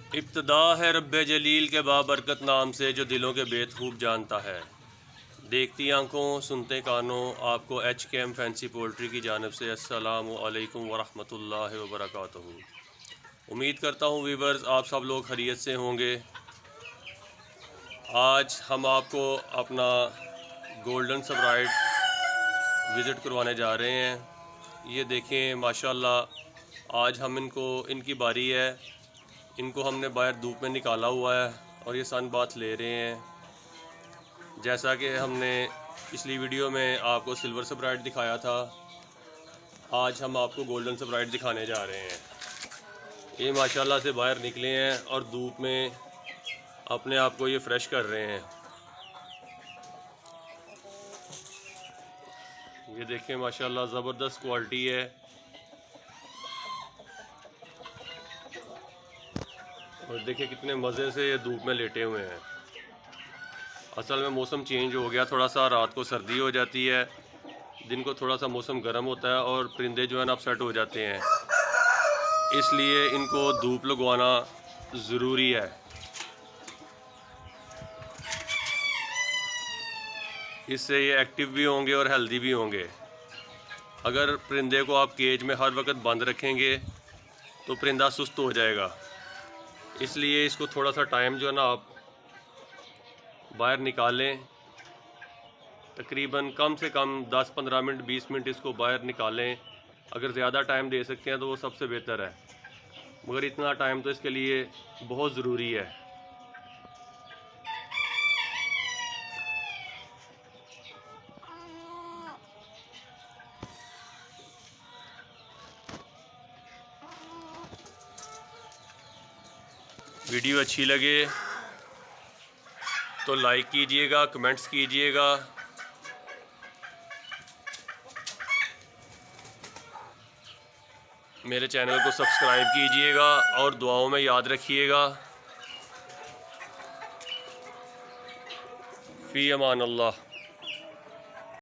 इब्तदा है रब्बे जलील के बाबरकत नाम से जो दिलों के बेत खूब जानता है। देखती आंखों सुनते कानों, आपको HKM फैंसी पोल्ट्री की जानिब से अस्सलामु अलैकुम वरहमतुल्लाहि वबरकातुहू। उम्मीद करता हूँ वीवर्स आप सब लोग खैरियत से होंगे। आज हम आपको अपना गोल्डन सब्राइट विज़िट करवाने जा रहे हैं। ये देखें माशाल्लाह, आज हम इनकी बारी है। इनको हमने बाहर धूप में निकाला हुआ है और ये सन बाथ ले रहे हैं। जैसा कि हमने पिछली वीडियो में आपको सिल्वर सब्राइट दिखाया था, आज हम आपको गोल्डन सब्राइट दिखाने जा रहे हैं। ये माशाल्लाह से बाहर निकले हैं और धूप में अपने आप को ये फ्रेश कर रहे हैं। ये देखें माशाल्लाह ज़बरदस्त क्वालिटी है। और देखिए कितने मज़े से ये धूप में लेटे हुए हैं। असल में मौसम चेंज हो गया, थोड़ा सा रात को सर्दी हो जाती है, दिन को थोड़ा सा मौसम गर्म होता है और परिंदे जो है ना अपसेट हो जाते हैं। इसलिए इनको धूप लगवाना ज़रूरी है। इससे ये एक्टिव भी होंगे और हेल्दी भी होंगे। अगर परिंदे को आप केज में हर वक्त बंद रखेंगे तो परिंदा सुस्त हो जाएगा। इसलिए इसको थोड़ा सा टाइम जो है ना आप बाहर निकालें। तकरीबन कम से कम 10-15 मिनट 20 मिनट इसको बाहर निकालें। अगर ज़्यादा टाइम दे सकते हैं तो वो सबसे बेहतर है, मगर इतना टाइम तो इसके लिए बहुत ज़रूरी है। वीडियो अच्छी लगे तो लाइक कीजिएगा, कमेंट्स कीजिएगा। मेरे चैनल को सब्सक्राइब कीजिएगा और दुआओं में याद रखिएगा। फ़ी अमान अल्लाह।